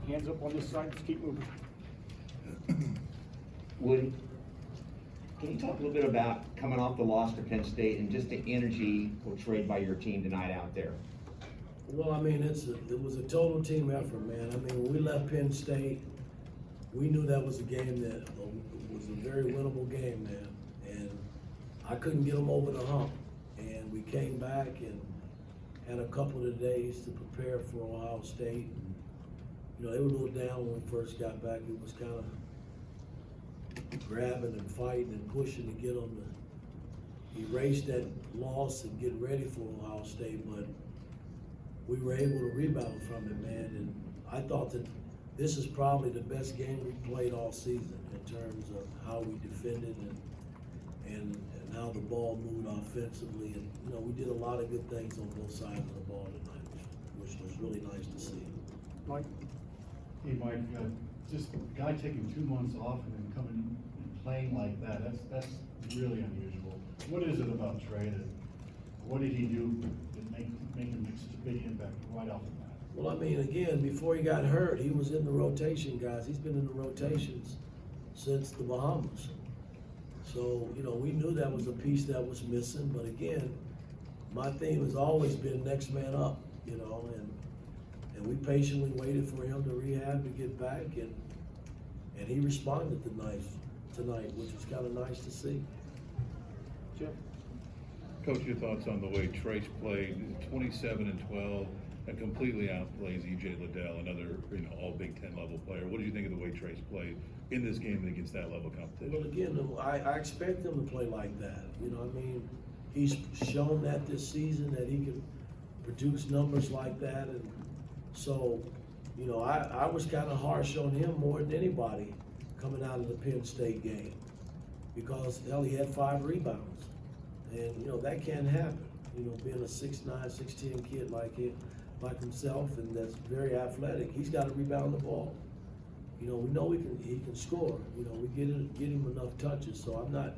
Hands up on this side, let's keep moving. Woody, can you talk a little bit about coming off the loss to Penn State and just the energy portrayed by your team tonight out there? Well, I mean, it was a total team effort, man. I mean, when we left Penn State, we knew that was a game that was a very winnable game, man. And I couldn't get them over the hump. And we came back and had a couple of days to prepare for Ohio State. And, you know, they were a little down when we first got back. It was kind of grabbing and fighting and pushing to get them to erase that loss and get ready for Ohio State. But we were able to rebound from it, man. And I thought that this is probably the best game we played all season in terms of how we defended and how the ball moved offensively. And, you know, we did a lot of good things on both sides of the ball tonight, which was really nice to see. Mike? Hey, Mike, just a guy taking 2 months off and then coming and playing like that, that's really unusual. What is it about Trey what did he do that make him make such a big impact right off the bat? Well, I mean, again, before he got hurt, he was in the rotation, guys. He's been in the rotations since the Bahamas. So, you know, we knew that was a piece that was missing, but again, my theme has always been next man up, you know, and we patiently waited for him to rehab to get back, and he responded tonight, which was kind of nice to see. Jeff? Coach, your thoughts on the way Trace played, 27 and 12, and completely outplays E.J. Liddell, another all Big Ten level player. What did you think of the way Trace played in this game and against that level of competition? Well, again, I expect him to play like that. You know, I mean, he's shown that this season that he can produce numbers like that, and so, you know, I was kind of harsh on him more than anybody coming out of the Penn State game because, hell, he had 5 rebounds. And, you know, that can't happen. You know, being a 6'9", 6'10" kid like himself and that's very athletic, he's got to rebound the ball. You know, we know he can score. You know, we get him enough touches, so I'm not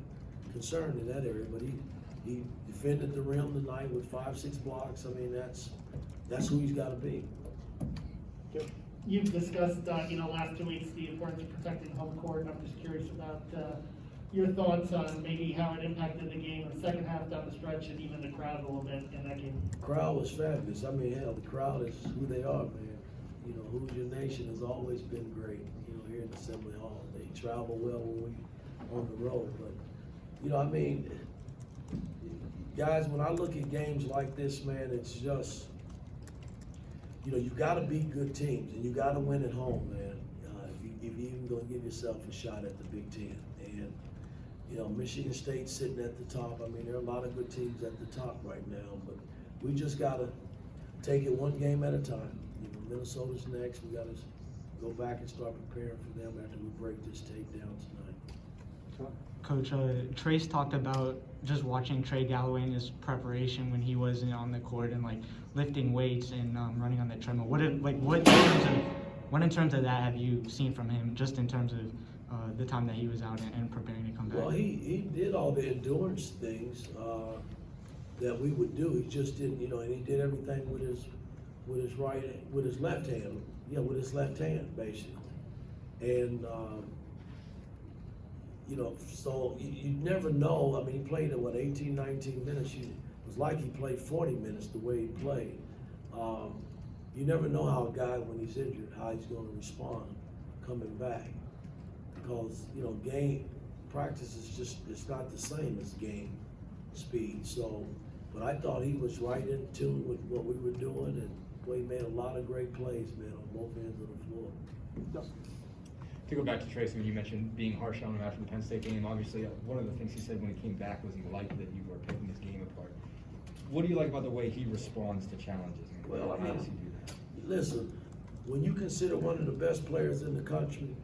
concerned in that area. But he defended the rim tonight with 5-6 blocks. I mean, that's who he's got to be. You've discussed, last 2 weeks, the importance of protecting home court, and I'm just curious about your thoughts on maybe how it impacted the game in the second half down the stretch and even the crowd a little bit in that game. The crowd was fabulous. I mean, hell, the crowd is who they are, man. You know, Hoosier Nation has always been great, you know, here in Assembly Hall. They travel well when we on the road. But, you know, I mean, guys, when I look at games like this, man, it's just, you know, you got to beat good teams, and you got to win at home, man. If you even going to give yourself a shot at the Big Ten. And, you know, Michigan State's sitting at the top. I mean, there are a lot of good teams at the top right now, but we just got to take it one game at a time. You know, Minnesota's next. We got to go back and start preparing for them after we break this tape down tonight. Coach, Trace talked about just watching Trey Galloway in his preparation when he was on the court and like lifting weights and running on the treadmill. What in terms of that have you seen from him, just in terms of the time that he was out and preparing to come back? Well, he did all the endurance things that we would do. He just didn't, you know, and he did everything with his left hand. Yeah, with his left hand, basically. And you know, so you never know. I mean, he played at 18, 19 minutes. It was like he played 40 minutes the way he played. You never know how a guy, when he's injured, how he's going to respond coming back. Because, you know, game practice is just, it's not the same as game speed. So, but I thought he was right in tune with what we were doing, and boy, he made a lot of great plays, man, on both ends of the floor. To go back to Tracy, when you mentioned being harsh on him after the Penn State game, obviously one of the things he said when he came back was he liked that you were picking his game apart. What do you like about the way he responds to challenges? Well, how does he do that? Listen, when you consider one of the best players in the country,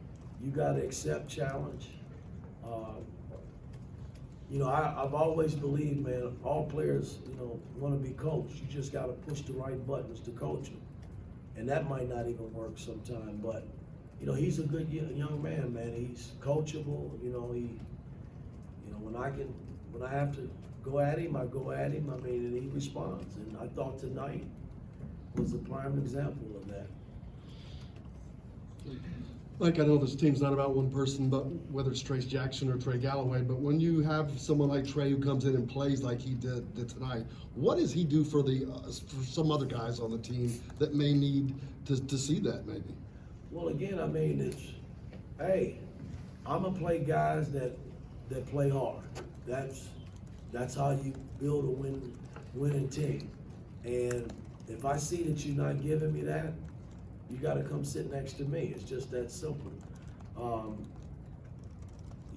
you got to accept challenge. You know, I've always believed, man, all players, you know, want to be coached. You just got to push the right buttons to coach them. And that might not even work sometime, but, you know, he's a good young man, man. He's coachable. You know, when I have to go at him, I go at him. I mean, and he responds. And I thought tonight was a prime example of that. Like, I know this team's not about one person, but whether it's Trace Jackson or Trey Galloway, but when you have someone like Trey who comes in and plays like he did tonight, what does he do for for some other guys on the team that may need to see that maybe? Well, again, I mean, hey, I'm gonna play guys that play hard. That's how you build a winning team. And if I see that you're not giving me that, you gotta come sit next to me. It's just that simple.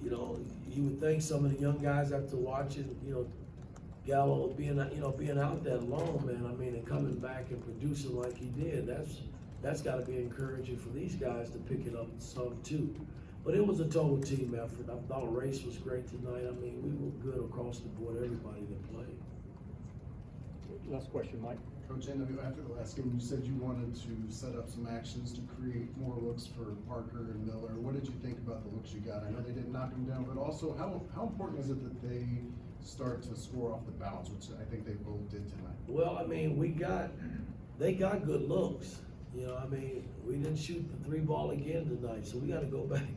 You know, you would think some of the young guys after watching, you know, Gallo being out that long, man, I mean, and coming back and producing like he did, that's gotta be encouraging for these guys to pick it up some too. But it was a total team effort. I thought race was great tonight. I mean, we were good across the board, everybody that played. Last question, Mike. Coach, I know after the last game, you said you wanted to set up some actions to create more looks for Parker and Miller. What did you think about the looks you got? I know they didn't knock them down, but also how important is it that they start to score off the bounce, which I think they both did tonight? Well, I mean, they got good looks. You know, I mean, we didn't shoot the 3-ball again tonight, so we gotta go back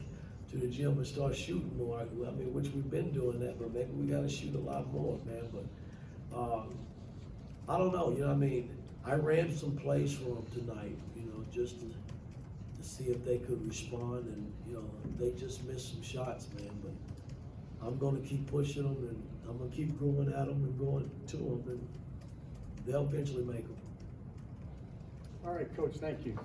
to the gym and start shooting more. I mean, which we've been doing that, but maybe we gotta shoot a lot more, man. But I don't know, you know what I mean? I ran some plays for them tonight, you know, just to see if they could respond, and, you know, they just missed some shots, man. But I'm gonna keep pushing them, and I'm gonna keep going at them and going to them, and they'll eventually make them. All right, Coach, thank you.